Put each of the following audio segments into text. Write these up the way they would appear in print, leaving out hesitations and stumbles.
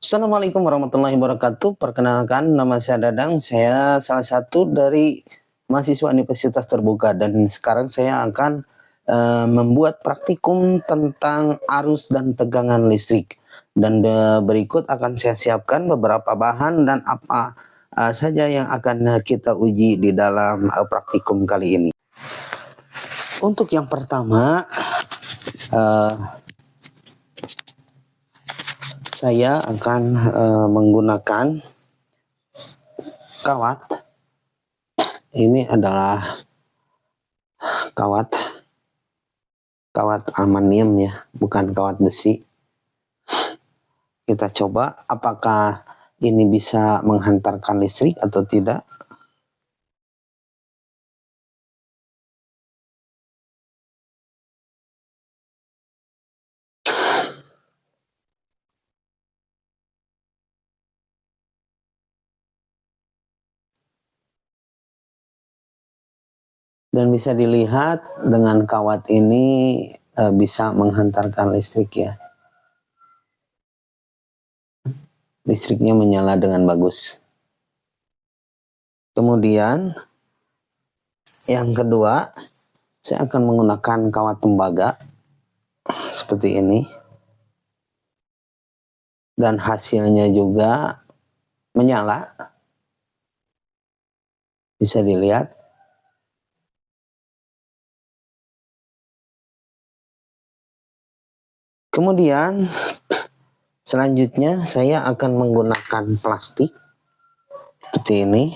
Assalamualaikum warahmatullahi wabarakatuh. Perkenalkan, nama saya Dadang. Saya salah satu dari mahasiswa Universitas Terbuka dan sekarang saya akan membuat praktikum tentang arus dan tegangan listrik. Dan berikut akan saya siapkan beberapa bahan dan apa saja yang akan kita uji di dalam praktikum kali ini. Untuk yang pertama, saya akan menggunakan kawat. Ini adalah kawat aluminium ya, bukan kawat besi. Kita coba apakah ini bisa menghantarkan listrik atau tidak. Dan bisa dilihat dengan kawat ini bisa menghantarkan listrik ya. Listriknya menyala dengan bagus. Kemudian yang kedua, saya akan menggunakan kawat tembaga seperti ini. Dan hasilnya juga menyala. Bisa dilihat. Kemudian selanjutnya saya akan menggunakan plastik seperti ini.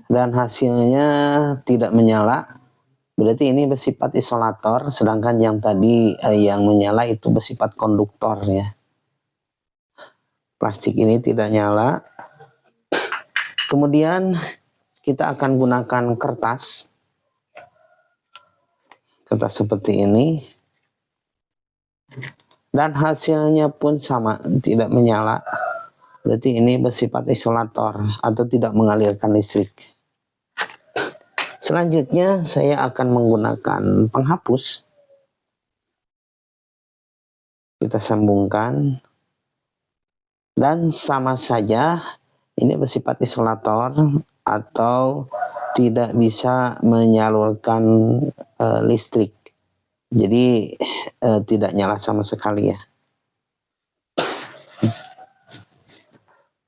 Dan hasilnya tidak menyala. Berarti ini bersifat isolator, sedangkan yang tadi yang menyala itu bersifat konduktor ya. Plastik ini tidak nyala. Kemudian kita akan gunakan kertas seperti ini. Dan hasilnya pun sama, tidak menyala. Berarti ini bersifat isolator atau tidak mengalirkan listrik. Selanjutnya saya akan menggunakan penghapus. Kita sambungkan. Dan sama saja ini bersifat isolator atau tidak bisa menyalurkan listrik. Jadi tidak nyala sama sekali ya.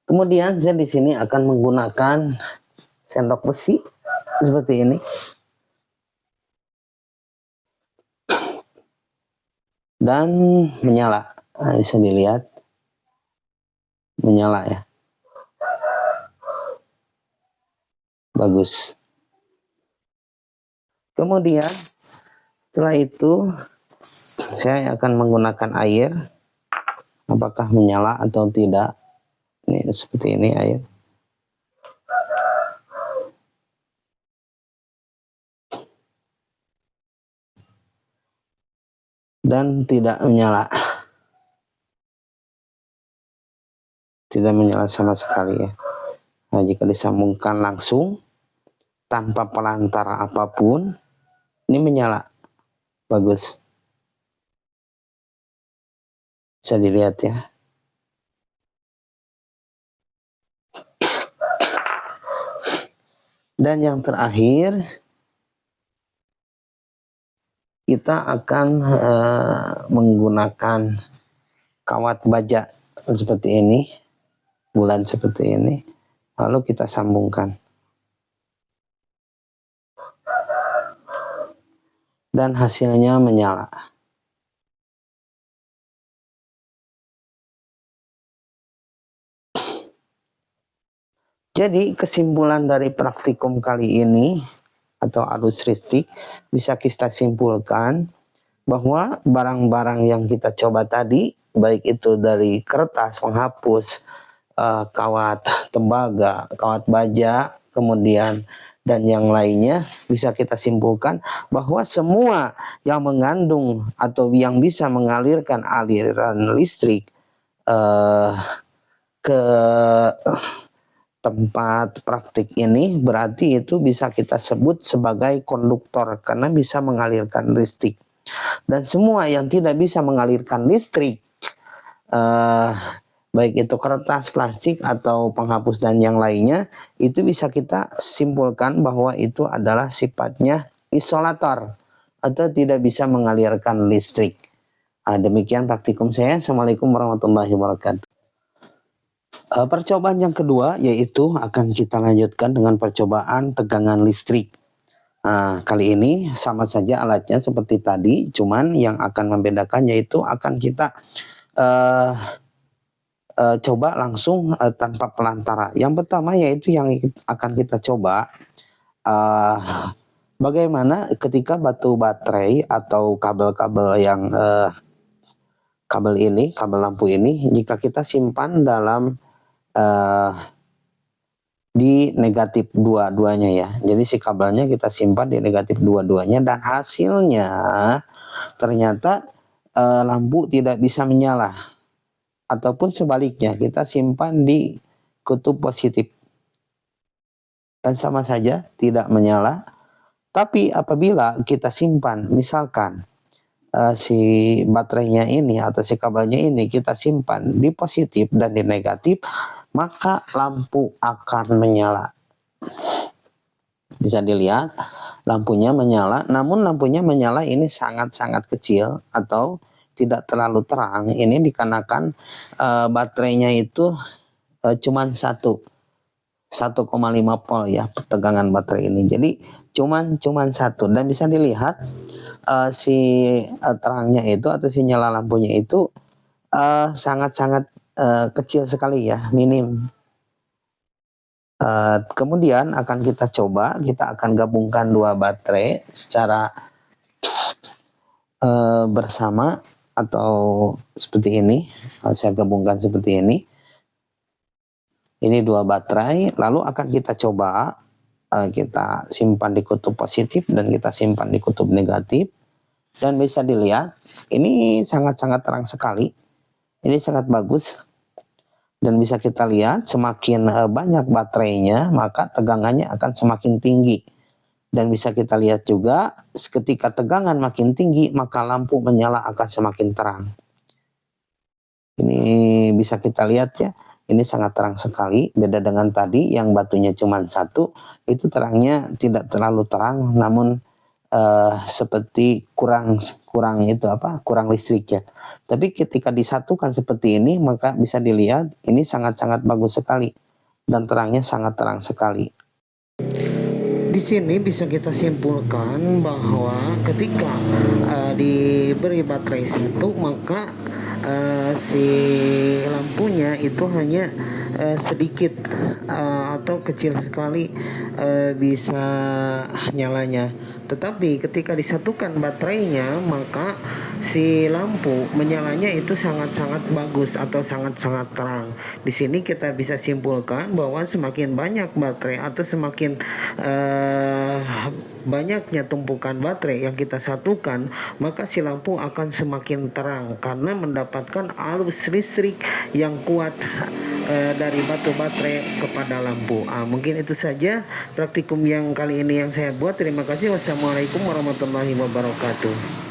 Kemudian saya di sini akan menggunakan sendok besi seperti ini. Dan menyala. Nah, bisa dilihat. Menyala ya. Bagus. Kemudian setelah itu saya akan menggunakan air. Apakah menyala atau tidak. Ini seperti ini air. Dan tidak menyala. Tidak menyala sama sekali ya. Nah, jika disambungkan langsung tanpa pelantara apapun, ini menyala. Bagus. Bisa dilihat ya. Dan yang terakhir, kita akan menggunakan kawat baja seperti ini, bulan seperti ini, lalu kita sambungkan. Dan hasilnya menyala. Jadi kesimpulan dari praktikum kali ini atau arus listrik bisa kita simpulkan bahwa barang-barang yang kita coba tadi, baik itu dari kertas, penghapus, kawat tembaga, kawat baja, kemudian dan yang lainnya, bisa kita simpulkan bahwa semua yang mengandung atau yang bisa mengalirkan aliran listrik ke tempat praktik ini berarti itu bisa kita sebut sebagai konduktor karena bisa mengalirkan listrik. Dan semua yang tidak bisa mengalirkan listrik, baik itu kertas, plastik, atau penghapus dan yang lainnya, itu bisa kita simpulkan bahwa itu adalah sifatnya isolator atau tidak bisa mengalirkan listrik. Demikian praktikum saya. Assalamualaikum warahmatullahi wabarakatuh. Percobaan yang kedua yaitu akan kita lanjutkan dengan percobaan tegangan listrik. Kali ini sama saja alatnya seperti tadi, cuman yang akan membedakan yaitu akan kita coba langsung tanpa pelantara. Yang pertama yaitu yang akan kita coba bagaimana ketika batu baterai atau kabel-kabel yang kabel lampu ini, jika kita simpan dalam di negatif dua-duanya ya. Jadi si kabelnya kita simpan di negatif dua-duanya dan hasilnya ternyata lampu tidak bisa menyala. Ataupun sebaliknya kita simpan di kutub positif dan sama saja tidak menyala. Tapi apabila kita simpan misalkan si baterainya ini atau si kabelnya ini kita simpan di positif dan di negatif, maka lampu akan menyala. Bisa dilihat lampunya menyala, namun lampunya menyala ini sangat-sangat kecil atau tidak terlalu terang. Ini dikarenakan baterainya itu cuman 1,5 volt ya tegangan baterai ini. Jadi cuman 1 dan bisa dilihat si terangnya itu atau si nyala lampunya itu sangat-sangat kecil sekali ya, minim. Kemudian akan kita coba, kita akan gabungkan dua baterai secara bersama atau seperti ini. Saya gabungkan seperti ini. Ini dua baterai, lalu akan kita coba kita simpan di kutub positif dan kita simpan di kutub negatif. Dan bisa dilihat ini sangat-sangat terang sekali. Ini sangat bagus dan bisa kita lihat semakin banyak baterainya maka tegangannya akan semakin tinggi. Dan bisa kita lihat juga ketika tegangan makin tinggi maka lampu menyala akan semakin terang. Ini bisa kita lihat ya, ini sangat terang sekali. Beda dengan tadi yang batunya cuma 1, itu terangnya tidak terlalu terang namun seperti kurang listrik ya. Tapi ketika disatukan seperti ini maka bisa dilihat ini sangat-sangat bagus sekali dan terangnya sangat terang sekali. Di sini bisa kita simpulkan bahwa ketika diberi baterai 1 maka si lampunya itu hanya sedikit atau kecil sekali bisa nyalanya. Tetapi ketika disatukan baterainya maka si lampu menyalanya itu sangat-sangat bagus atau sangat-sangat terang. Di sini kita bisa simpulkan bahwa semakin banyak baterai atau semakin banyaknya tumpukan baterai yang kita satukan maka si lampu akan semakin terang karena mendapatkan arus listrik yang kuat dari batu baterai kepada lampu. Mungkin itu saja praktikum yang kali ini yang saya buat. Terima kasih. Wassalamualaikum warahmatullahi wabarakatuh.